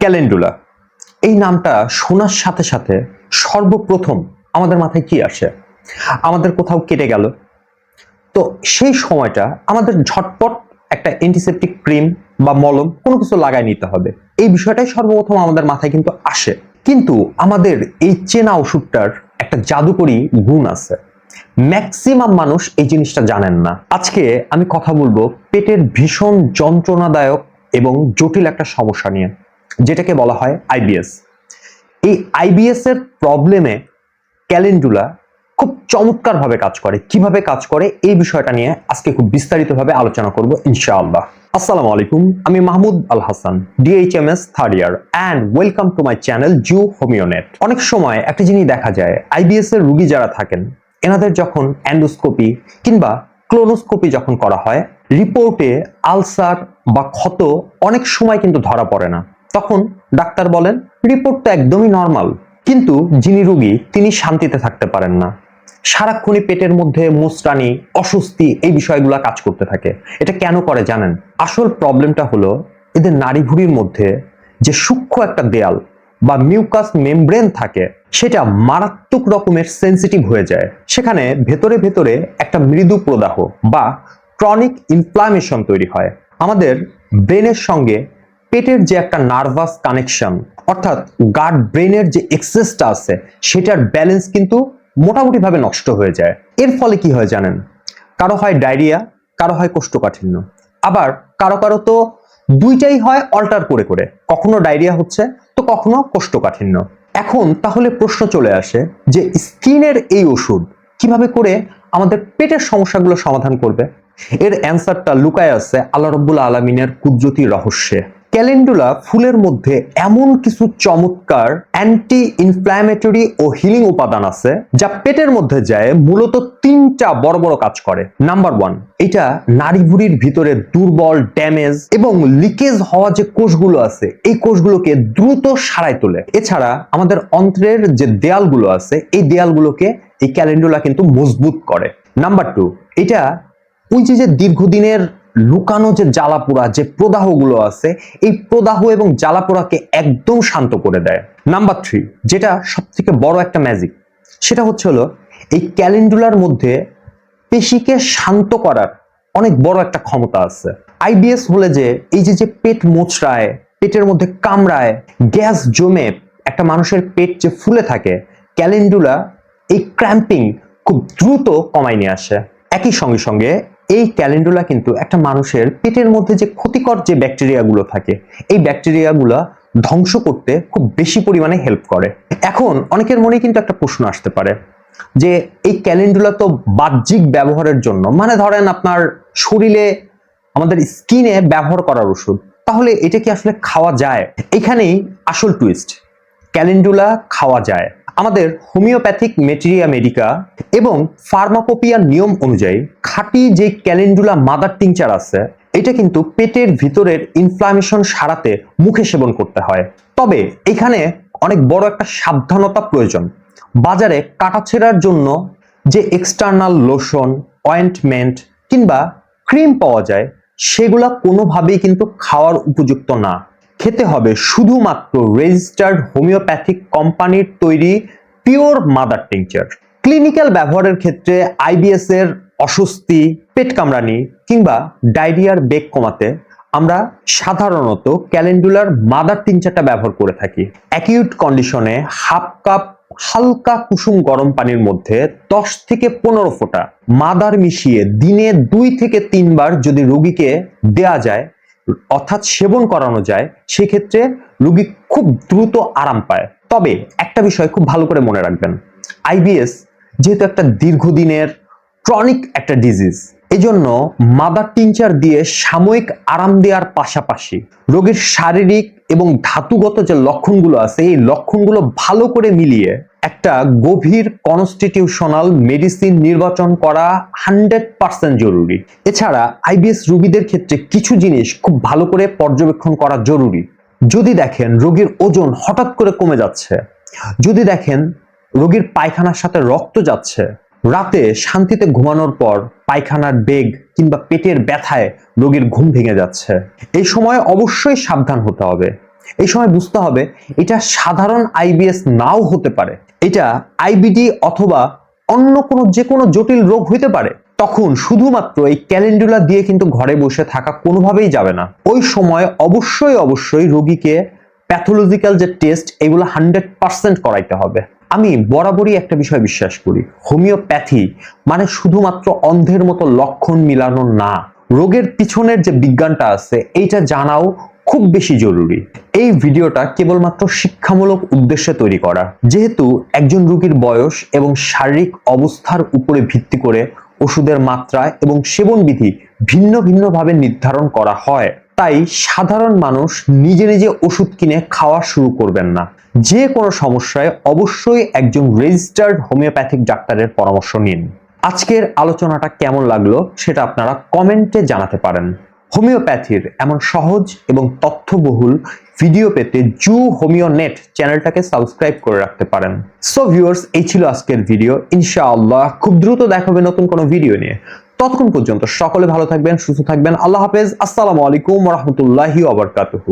Calendula এই নামটা শোনার সাথে সাথে সর্বপ্রথম আমাদের মাথায় কি আসে? আমাদের কোথাও কেটে গেল, তো সেই সময়টা আমাদের ঝটপট একটা অ্যান্টিসেপটিক ক্রিম বা মলম কোনো কিছু লাগায় নিতে হবে। এই বিষয়টাই সর্বপ্রথম আমাদের মাথায় কিন্তু আসে। কিন্তু আমাদের এই চেনা ওষুধটার একটা জাদুকরী গুণ আছে। ম্যাক্সিমাম মানুষ এই জিনিসটা জানেন না। আজকে আমি কথা বলবো পেটের ভীষণ যন্ত্রণাদায়ক এবং জটিল একটা সমস্যা নিয়ে, যেটাকে বলা হয় আইবিএস। এই আইবিএস এর প্রবলেমে ক্যালেন্ডুলা খুব চমৎকারভাবে কাজ করে। কিভাবে কাজ করে এই বিষয়টা নিয়ে আজকে খুব বিস্তারিতভাবে আলোচনা করব ইনশাআল্লাহ। আসসালামু আলাইকুম, আমি Mahmud Al Hasan, DHMS third year, and welcome to my channel জু হোমিওনেট। অনেক সময় একটা জিনিস দেখা যায়, আইবিএস এর রোগী যারা থাকেন এনাদের যখন এন্ডোস্কোপি কিংবা ক্লোনোস্কোপি যখন করা হয়, রিপোর্টে আলসার বা ক্ষত অনেক সময় কিন্তু ধরা পড়ে না। তখন ডাক্তার বলেন রিপোর্ট তো একদমই নর্মাল, কিন্তু যিনি রোগী তিনি শান্তিতে থাকতে পারেন না। সারাক্ষণই পেটের মধ্যে মুচড়ানি, অস্বস্তি এই বিষয়গুলো কাজ করতে থাকে। এটা কেন করে জানেন? আসল প্রবলেমটা হলো এদের নাড়িভুঁড়ির মধ্যে যে সূক্ষ্ম একটা দেয়াল বা মিউকাস মেমব্রেন থাকে, সেটা মারাত্মক রকমের সেন্সিটিভ হয়ে যায়। সেখানে ভেতরে ভেতরে একটা মৃদু প্রদাহ বা ক্রনিক ইনফ্লামেশন তৈরি হয়। আমাদের ব্রেনের সঙ্গে পেটের যে একটা নার্ভাস কানেকশন, অর্থাৎ গাট ব্রেনের যে এক্সেসটা আছে, সেটার ব্যালেন্স কিন্তু মোটামুটি ভাবে নষ্ট হয়ে যায়। এর ফলে কি হয় জানেন? কারো হয় ডায়রিয়া, কারো হয় কোষ্ঠকাঠিন্য, আবার কারো কারো তো দুইটাই হয় অল্টার করে করে, কখনো ডায়রিয়া হচ্ছে তো কখনো কোষ্ঠকাঠিন্য। এখন তাহলে প্রশ্ন চলে আসে যে স্কিনের এই ওষুধ কিভাবে করে আমাদের পেটের সমস্যাগুলো সমাধান করবে? এর অ্যান্সারটা লুকায় আছে আল্লাহ রাব্বুল আলামিনের কুদরতি রহস্যে। ক্যালেন্ডুলা ফুলের মধ্যে এমন কিছু চমৎকার অ্যান্টি ইনফ্ল্যামেটরি ও হিলিং উপাদান আছে যা পেটের মধ্যে যায় মূলত তিনটা বড় বড় কাজ করে। নাম্বার 1, এটা নাড়িভুঁড়ির ভিতরে দুর্বল, ড্যামেজ এবং লিকেজ হওয়া যে কোষগুলো আছে এই কোষগুলোকে দ্রুত সারায় তোলে। এছাড়া আমাদের অন্ত্রের যে দেয়ালগুলো আছে এই দেয়ালগুলোকে এই ক্যালেন্ডুলা কিন্তু মজবুত করে। নাম্বার 2, এটা ওই যে দীর্ঘদিনের লুকানো যে জ্বালাপোড়া, যে প্রদাহগুলো আছে, এই প্রদাহ এবং জ্বালাপোড়াকে একদম শান্ত করে দেয়। নাম্বার 3, যেটা সবথেকে বড় একটা ম্যাজিক, সেটা হলো এই ক্যালেন্ডুলার মধ্যে পেশিকে শান্ত করার অনেক বড় একটা ক্ষমতা আছে। আইবিএস হলে যে এই যে পেট মোচড়ায়, পেটের মধ্যে কামড়ায়, গ্যাস জমে একটা মানুষের পেট যে ফুলে থাকে, ক্যালেন্ডুলা এই ক্র্যাম্পিং খুব দ্রুত কমায় নিয়ে আসে। একই সঙ্গে সঙ্গে এই ক্যালেন্ডুলা কিন্তু একটা মানুষের পেটের মধ্যে যে ক্ষতিকর যে ব্যাকটেরিয়াগুলো থাকে এই ব্যাকটেরিয়াগুলো ধ্বংস করতে খুব বেশি পরিমাণে হেল্প করে। এখন অনেকের মনে কিন্তু একটা প্রশ্ন আসতে পারে যে এই ক্যালেন্ডুলা তো বাহ্যিক ব্যবহারের জন্য, মানে ধরেন আপনার শরীরে, আমাদের স্কিনে ব্যবহার করার ওষুধ, তাহলে এটা কি আসলে খাওয়া যায়? এখানেই আসল টুইস্ট। ক্যালেন্ডুলা খাওয়া যায়। আমাদের হোমিওপ্যাথিক মেটেরিয়া মেডিকা এবং ফার্মাকোপিয়ার নিয়ম অনুযায়ী খাঁটি যে ক্যালেন্ডুলা মাদার টিংচার আছে, এটা কিন্তু পেটের ভিতরের ইনফ্লামেশন সারাতে মুখে সেবন করতে হয়। তবে এখানে অনেক বড় একটা সাবধানতা প্রয়োজন। বাজারে কাটাছেঁড়ার জন্য যে এক্সটার্নাল লোশন, অয়েন্টমেন্ট কিংবা ক্রিম পাওয়া যায়, সেগুলা কোনোভাবেই কিন্তু খাওয়ার উপযুক্ত না। খেতে হবে শুধুমাত্র রেজিস্টার্ড হোমিওপ্যাথিক কোম্পানির তৈরি পিওর মাদার টিংচার। ক্লিনিক্যাল ব্যবহারের ক্ষেত্রে আইবিএস এর অস্বস্তি, পেট কামড়ানি কিংবা ডায়রিয়ার বেগ কমাতে আমরা সাধারণত ক্যালেন্ডুলার মাদার টিংচারটা ব্যবহার করে থাকি। অ্যাকিউট কন্ডিশনে হাফ কাপ হালকা কুসুম গরম পানির মধ্যে 10 থেকে 15 ফোঁটা মাদার মিশিয়ে দিনে 2 থেকে 3 বার যদি রোগীকে দেয়া যায়, অর্থাৎ সেবন করানো যায়, সেক্ষেত্রে রোগী খুব দ্রুত আরাম পায়। তবে একটা বিষয় খুব ভালো করে মনে রাখবেন, আইবিএস যেহেতু একটা দীর্ঘদিনের ক্রনিক একটা ডিজিজ, এজন্য মাদার টিংচার দিয়ে সাময়িক আরাম দেওয়ার পাশাপাশি রোগীর শারীরিক এবং ধাতুগত যে লক্ষণগুলো আছে এই লক্ষণগুলো ভালো করে মিলিয়ে একটা গভীর কনস্টিটিউশনাল মেডিসিন নির্বাচন করা 100% জরুরি। এছাড়া আইবিএস রোগীদের ক্ষেত্রে কিছু জিনিস খুব ভালো করে পর্যবেক্ষণ করা জরুরি। যদি দেখেন রোগীর ওজন হঠাৎ করে কমে যাচ্ছে, যদি দেখেন রোগীর পায়খানার সাথে রক্ত যাচ্ছে, রাতে শান্তিতে ঘুমানোর পর পায়খানার বেগ কিংবা পেটের ব্যথায় রোগীর ঘুম ভেঙে যাচ্ছে, এই সময় অবশ্যই সাবধান হতে হবে। এই সময় বুঝতে হবে এটা সাধারণ আইবিএস নাও হতে পারে, এটা আইবিডি অথবা অন্য কোনো যে কোনো জটিল রোগ হইতে পারে। তখন শুধুমাত্র এই ক্যালেন্ডুলা দিয়ে কিন্তু ঘরে বসে থাকা কোনোভাবেই যাবে না। ওই সময় অবশ্যই রোগীকে প্যাথোলজিক্যাল যে টেস্ট এগুলো 100% করাইতে হবে। আমি বরাবরই একটা বিষয় বিশ্বাস করি, হোমিওপ্যাথি মানে শুধুমাত্র অন্ধের মতো লক্ষণ মিলানো না, রোগের পিছনের যে বিজ্ঞানটা আছে এইটা জানাও খুব বেশি জরুরি। এই ভিডিওটা কেবলমাত্র শিক্ষামূলক উদ্দেশ্যে তৈরি করা। যেহেতু একজন রোগীর বয়স এবং শারীরিক অবস্থার উপরে ভিত্তি করে ওষুধের মাত্রা এবং সেবনবিধি ভিন্ন ভিন্নভাবে নির্ধারণ করা হয়, তাই সাধারণ মানুষ নিজে নিজে ওষুধ কিনে খাওয়া শুরু করবেন না। যে কোনো সমস্যায় অবশ্যই একজন রেজিস্টার্ড হোমিওপ্যাথিক ডাক্তারের পরামর্শ নিন। আজকের আলোচনাটা কেমন লাগলো সেটা আপনারা কমেন্টে জানাতে পারেন। হোমিওপ্যাথির এমন সহজ এবং তথ্যবহুল ভিডিও পেতে জু হোমিও নেট চ্যানেলটাকে সাবস্ক্রাইব করে রাখতে পারেন। সো ভিউয়ার্স, এই ছিল আজকের ভিডিও। ইনশাআল্লাহ খুব দ্রুত দেখা হবে নতুন কোনো ভিডিও নিয়ে। ততক্ষণ পর্যন্ত সকলে ভালো থাকবেন, সুস্থ থাকবেন। আল্লাহ হাফেজ। আসসালামু আলাইকুম ওয়া রাহমাতুল্লাহি ওয়া বারাকাতুহু।